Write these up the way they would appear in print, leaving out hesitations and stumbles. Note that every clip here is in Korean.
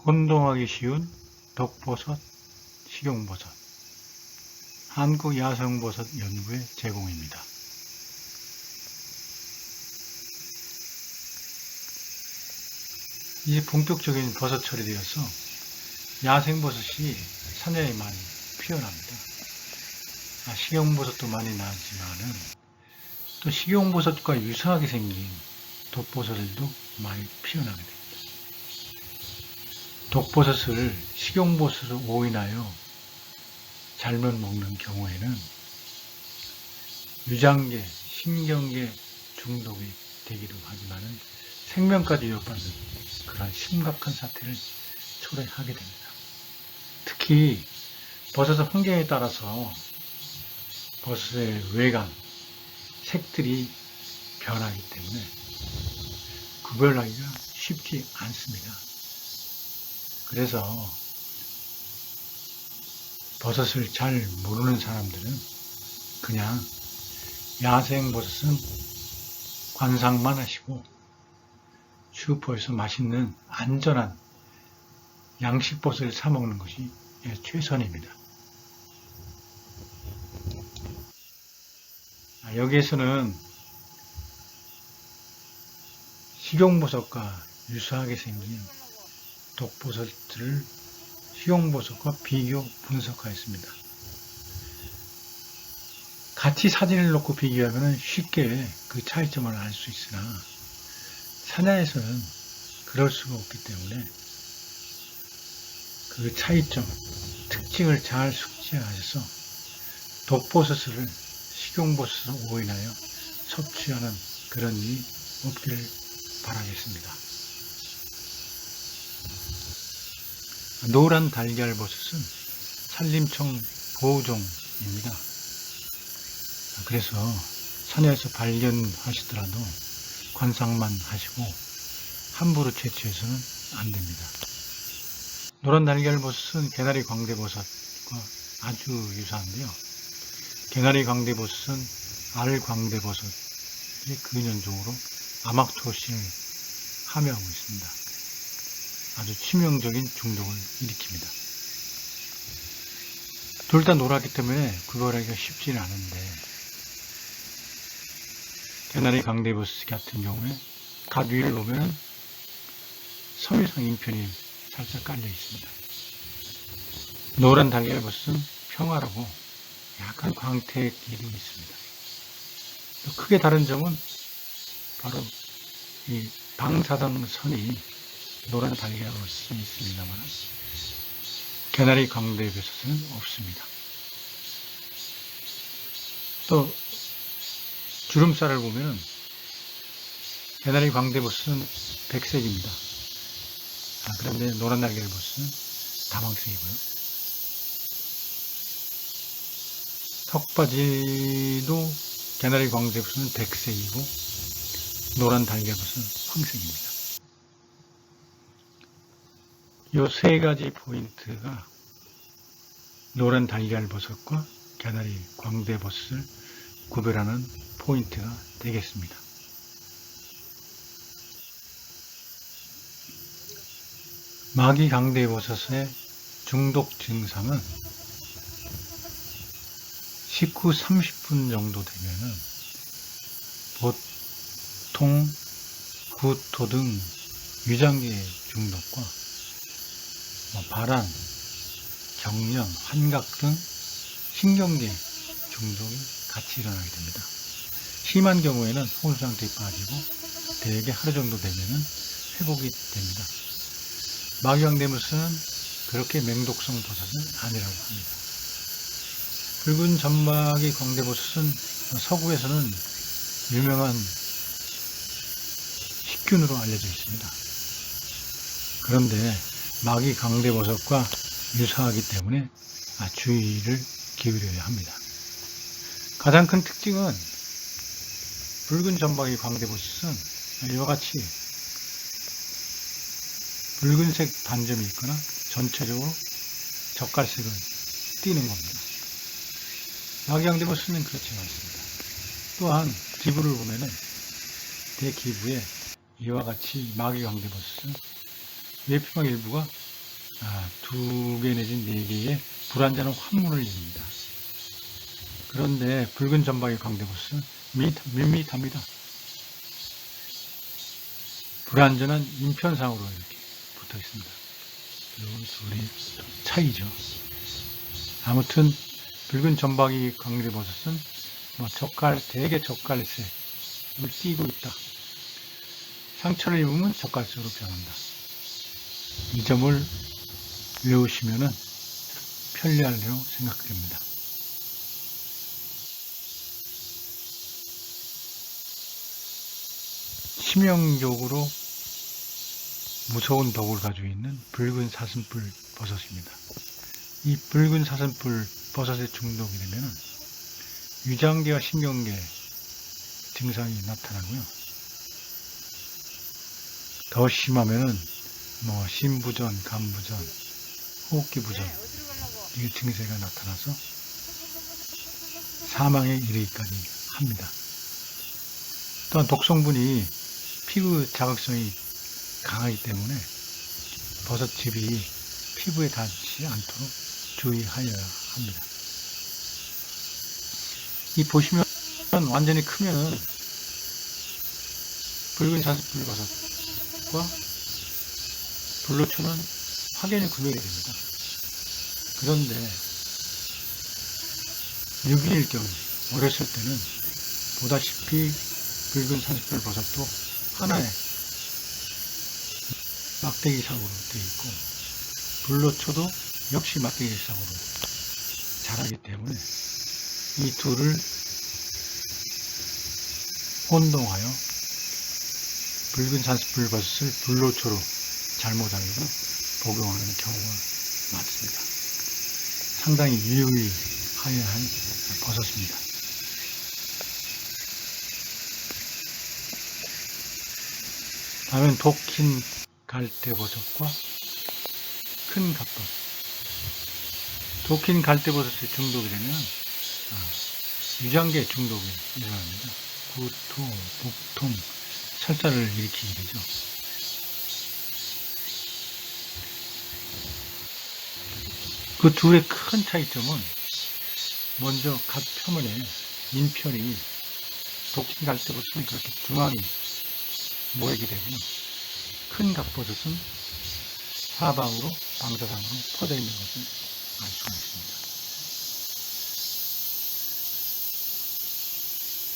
혼동하기 쉬운 독버섯, 식용버섯, 한국야생버섯 연구의 제공입니다. 이제 본격적인 버섯철이 되어서 야생버섯이 산야에 많이 피어납니다. 식용버섯도 많이 나지만은 또 식용버섯과 유사하게 생긴 독버섯들도 많이 피어나게 됩니다. 독버섯을 식용버섯으로 오인하여 잘못 먹는 경우에는 유장계, 신경계 중독이 되기도 하지만은 생명까지 위협받는 그런 심각한 사태를 초래하게 됩니다. 특히 버섯의 환경에 따라서 버섯의 외관, 색들이 변하기 때문에 구별하기가 쉽지 않습니다. 그래서 버섯을 잘 모르는 사람들은 그냥 야생버섯은 관상만 하시고 슈퍼에서 맛있는 안전한 양식버섯을 사 먹는 것이 최선입니다. 여기에서는 식용버섯과 유사하게 생긴 독버섯들을 식용버섯과 비교 분석하였습니다. 같이 사진을 놓고 비교하면 쉽게 그 차이점을 알 수 있으나 산야에서는 그럴 수가 없기 때문에 그 차이점, 특징을 잘 숙지하셔서 독버섯을 식용버섯으로 오인하여 섭취하는 그런 일이 없기를 바라겠습니다. 노란 달걀버섯은 산림청 보호종입니다. 그래서 산야에서 발견하시더라도 관상만 하시고 함부로 채취해서는 안 됩니다. 노란 달걀버섯은 개나리 광대버섯과 아주 유사한데요. 개나리 광대버섯은 알 광대버섯의 근연종으로 아막토신을 함유하고 있습니다. 아주 치명적인 중독을 일으킵니다. 둘 다 노랗기 때문에 구별하기가 쉽지는 않은데 개나리 광대버섯 같은 경우에 갓 위를 보면 섬유상 인편이 살짝 깔려 있습니다. 노란 달걀버섯은 평화로고 약간 광택이 있습니다. 또 크게 다른 점은 바로 이 방사선이 노란 달걀버섯이 있습니다만 개나리 광대버섯은 없습니다. 또 주름살을 보면 개나리 광대버섯은 백색입니다. 그런데 노란 달걀버섯은 다망색이고요. 턱받이도 개나리 광대버섯은 백색이고 노란 달걀버섯은 황색입니다. 이 세 가지 포인트가 노란 달걀버섯과 개나리 광대버섯을 구별하는 포인트가 되겠습니다. 마기 광대버섯의 중독 증상은 식후 30분 정도 되면은 보통 구토 등 위장계 중독과 발한, 경련, 환각 등 신경계 중독이 같이 일어나게 됩니다. 심한 경우에는 혼수 상태에 빠지고 대개 하루 정도 되면은 회복이 됩니다. 마귀광대버섯은 그렇게 맹독성 버섯은 아니라고 합니다. 붉은 점마기 광대버섯은 서구에서는 유명한 식균으로 알려져 있습니다. 그런데 마기 광대버섯과 유사하기 때문에 주의를 기울여야 합니다. 가장 큰 특징은 붉은 점마기 광대버섯은 이와 같이 붉은색 반점이 있거나 전체적으로 젓갈색을 띠는 겁니다. 마기 광대버섯은 그렇지 않습니다. 또한 기부를 보면은 대기부에 이와 같이 마기 광대버섯은 외피막 일부가 2개 내지 4개의 불완전한 환문을 이룹니다. 그런데 붉은 점박이 광대버섯은 밋밋합니다. 불완전한 인편상으로 이렇게 붙어 있습니다. 이 둘의 차이죠. 아무튼 붉은 점박이 광대버섯은 대개 젓갈색을 띠고 있다. 상처를 입으면 젓갈색으로 변한다. 이 점을 외우시면 편리하리라고 생각됩니다. 치명적으로 무서운 독을 가지고 있는 붉은 사슴뿔 버섯입니다. 이 붉은 사슴뿔 버섯에 중독이 되면 위장계와 신경계 증상이 나타나고요. 더 심하면은 심부전, 간부전, 호흡기 부전 이 증세가 나타나서 사망에 이르기까지 합니다. 또한 독성분이 피부 자극성이 강하기 때문에 버섯즙이 피부에 닿지 않도록 주의하여야 합니다. 이 보시면 완전히 크면은 붉은 사슴뿔 버섯과 불로초는 확연히 구별이 됩니다. 그런데 유기일 경우 어렸을 때는 보다시피 붉은 사슴뿔 버섯도 하나의 막대기 사고로 되어 있고 불로초도 역시 막대기 사고로 자라기 때문에 이 둘을 혼동하여 붉은 사슴뿔 버섯을 불로초로 잘못 알고 복용하는 경우가 많습니다. 상당히 유의하여야 할 버섯입니다. 다음은 독힌 갈대버섯과 큰 갓버섯. 독힌 갈대버섯에 중독이 되면 유장계 중독이 일어납니다. 구토, 복통, 설사를 일으키게 되죠. 그 둘의 큰 차이점은 먼저 갓 표면에 인편이 독힌 갈대버섯은 그렇게 중앙이 모이게 되고요. 큰 갓버섯은 사방으로 방사상으로 퍼져 있는 것을 알 수가 있습니다.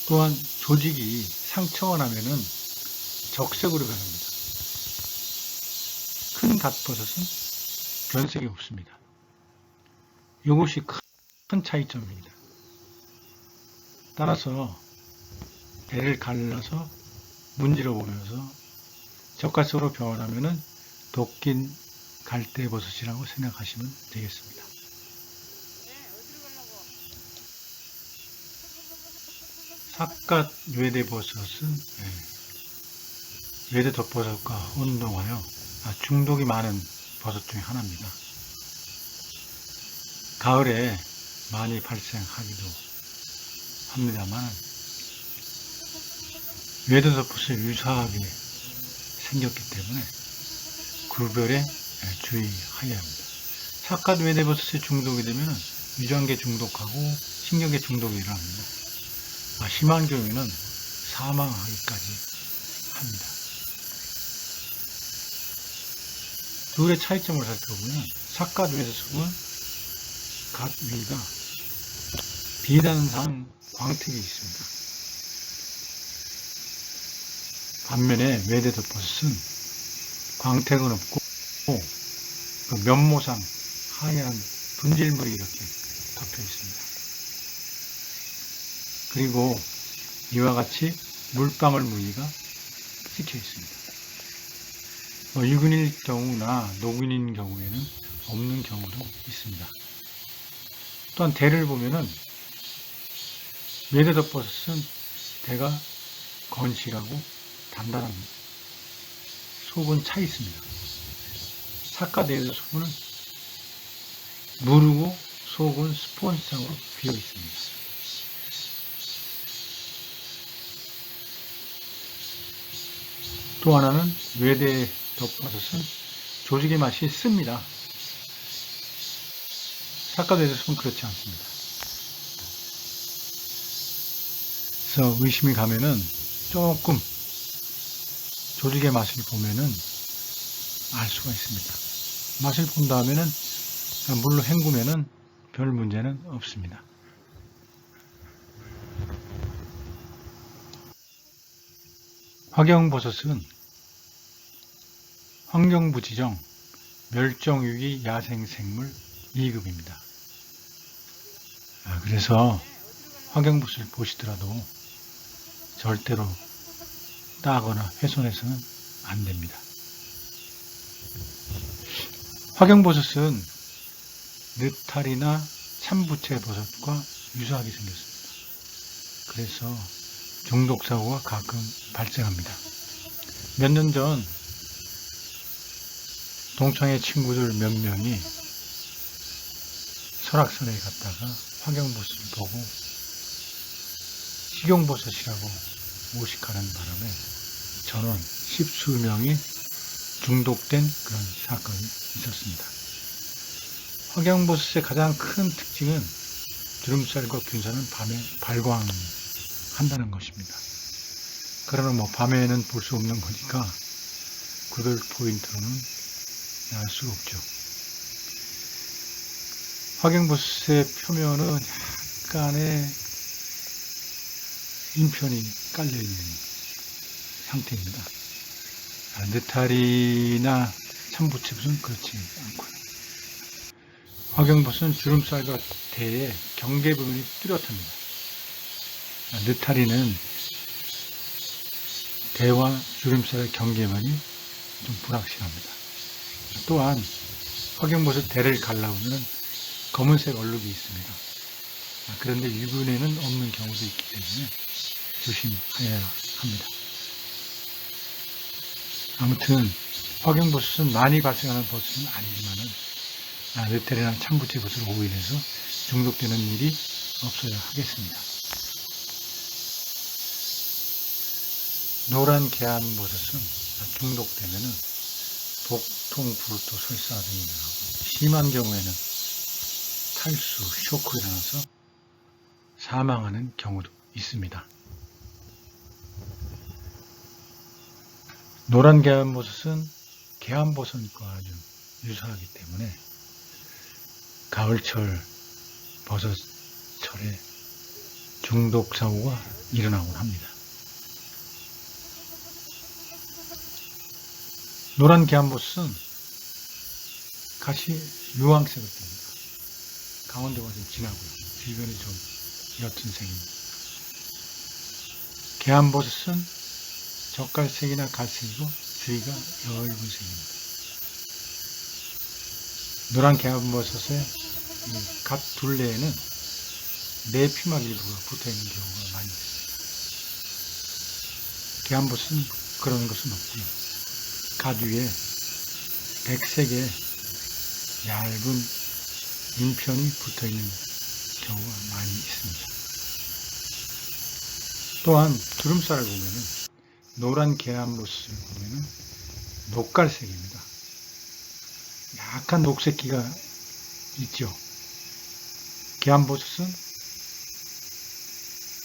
또한 조직이 상처가 나면은 적색으로 변합니다. 큰 갓버섯은 변색이 없습니다. 이것이 큰 차이점입니다. 따라서 배를 갈라서 문질러 보면서 젓갈색으로 변하면은 독힌 갈대버섯이라고 생각하시면 되겠습니다. 삿갓 뇌대버섯은 뇌대덮버섯과 혼동하여 중독이 많은 버섯 중에 하나입니다. 가을에 많이 발생하기도 합니다만 뇌대덮버섯이 유사하게 생겼기 때문에 구별에 주의하여야 합니다. 삿갓 뇌대버섯에 중독이 되면 유전계 중독하고 신경계 중독이 일어납니다. 심한 경우에는 사망하기까지 합니다. 둘의 차이점을 살펴보면 삿갓 뇌대버섯은 갓 위가 비단상 광택이 있습니다. 반면에 뇌대덮버섯은 광택은 없고 그 면모상 하얀 분질물이 이렇게 덮여 있습니다. 그리고 이와 같이 물방울 무늬가 찍혀 있습니다. 유근일 경우나 노근인 경우에는 없는 경우도 있습니다. 또한 대를 보면은 뇌대덮버섯은 대가 건실하고 단단합니다. 속은 차 있습니다. 삿갓 뇌대덮버섯은 무르고 속은 스폰지상으로 비어 있습니다. 또 하나는 뇌대덮버섯은 조직의 맛이 씁니다. 삭과돼서는 그렇지 않습니다. 그래서 의심이 가면은 조금 조직의 맛을 보면은 알 수가 있습니다. 맛을 본 다음에는 물로 헹구면은 별 문제는 없습니다. 화경버섯은 환경부 지정 멸종위기 야생생물 2급입니다. 그래서 화경버섯을 보시더라도 절대로 따거나 훼손해서는 안 됩니다. 화경버섯은 느타리나 참부채버섯과 유사하게 생겼습니다. 그래서 중독사고가 가끔 발생합니다. 몇 년 전 동창회 친구들 몇 명이 설악산에 갔다가 화경버섯을 보고 식용버섯이라고 모식하는 바람에 전원 십수명이 중독된 그런 사건이 있었습니다. 화경버섯의 가장 큰 특징은 주름살과 균사는 밤에 발광한다는 것입니다. 그러나 밤에는 볼 수 없는 거니까 구별 포인트로는 알 수가 없죠. 화경버섯의 표면은 약간의 인편이 깔려있는 상태입니다. 느타리나 참부채버섯은 그렇지 않고요. 화경버섯은 주름살과 대에 경계 부분이 뚜렷합니다. 느타리는 대와 주름살의 경계만이 좀 불확실합니다. 또한 화경버섯 대를 갈라보면 검은색 얼룩이 있습니다. 그런데 유근에는 없는 경우도 있기 때문에 조심해야 합니다. 아무튼 화경버섯은 많이 발생하는 버섯은 아니지만은 느타리나 참부채버섯을 오일해서 중독되는 일이 없어야 하겠습니다. 노란 계안버섯은 중독되면은 복통, 구루토, 설사 등이 일어나고 심한 경우에는 탈수, 쇼크가 일어나서 사망하는 경우도 있습니다. 노란 계안버섯은 계안버섯과 아주 유사하기 때문에 가을철 버섯철에 중독 사고가 일어나곤 합니다. 노란 계안버섯은 같이 유황색을 띱니다. 강원도가 좀 진하고요. 주변이 좀 옅은 색입니다. 계안버섯은 젓갈색이나 갈색이고 주위가 엷은 색입니다. 노란 계안버섯의 갓 둘레에는 내피막 일부가 붙어있는 경우가 많이 있습니다. 계안버섯은 그런 것은 없고요. 갓 위에 백색의 얇은 인편이 붙어있는 경우가 많이 있습니다. 또한 주름살을 보면은 노란 계안버섯을 보면은 녹갈색입니다. 약간 녹색기가 있죠. 계안버섯은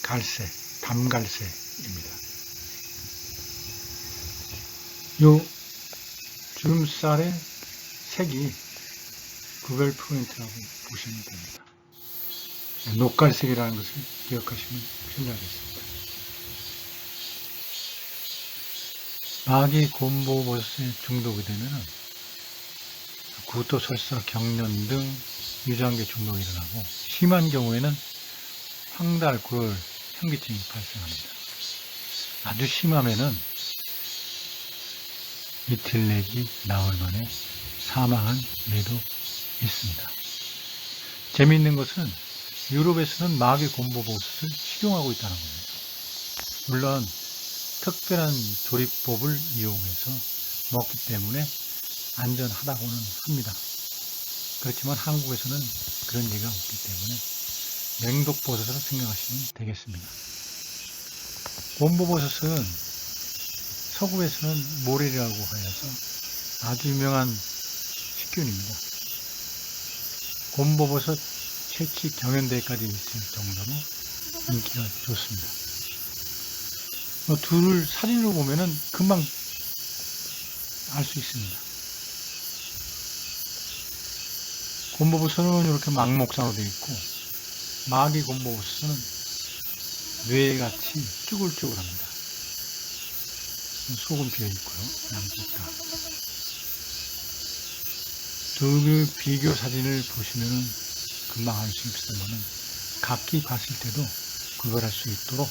갈색, 담갈색입니다. 요 주름살의 색이 구별 포인트라고 보시면 됩니다. 녹갈색이라는 것을 기억하시면 편리하겠습니다. 마기 곰보버섯에 중독이 되면 구토, 설사, 경련 등 유장계 중독이 일어나고 심한 경우에는 황달, 구열, 현기증이 발생합니다. 아주 심하면은 이틀 내지 나흘 만에 사망한 예도 있습니다. 재미있는 것은 유럽에서는 마귀 곰보버섯을 식용하고 있다는 겁니다. 물론 특별한 조리법을 이용해서 먹기 때문에 안전하다고는 합니다. 그렇지만 한국에서는 그런 얘기가 없기 때문에 맹독버섯으로 생각하시면 되겠습니다. 곰보버섯은 서구에서는 모렐이라고 하여서 아주 유명한 식균입니다. 곰보버섯 채취 경연대회까지 있을 정도로 인기가 좋습니다. 둘을 사진으로 보면은 금방 알 수 있습니다. 곰보버섯은 이렇게 망목상으로 되어 있고, 마기 곰보버섯은 뇌같이 쭈글쭈글합니다. 속은 비어 있고요. 양쪽 다. 두 비교 사진을 보시면은 금방 알 수 있습니다만은 각기 봤을 때도 구별할 수 있도록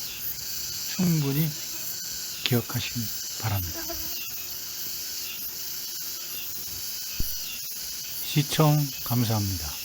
충분히 기억하시기 바랍니다. 시청 감사합니다.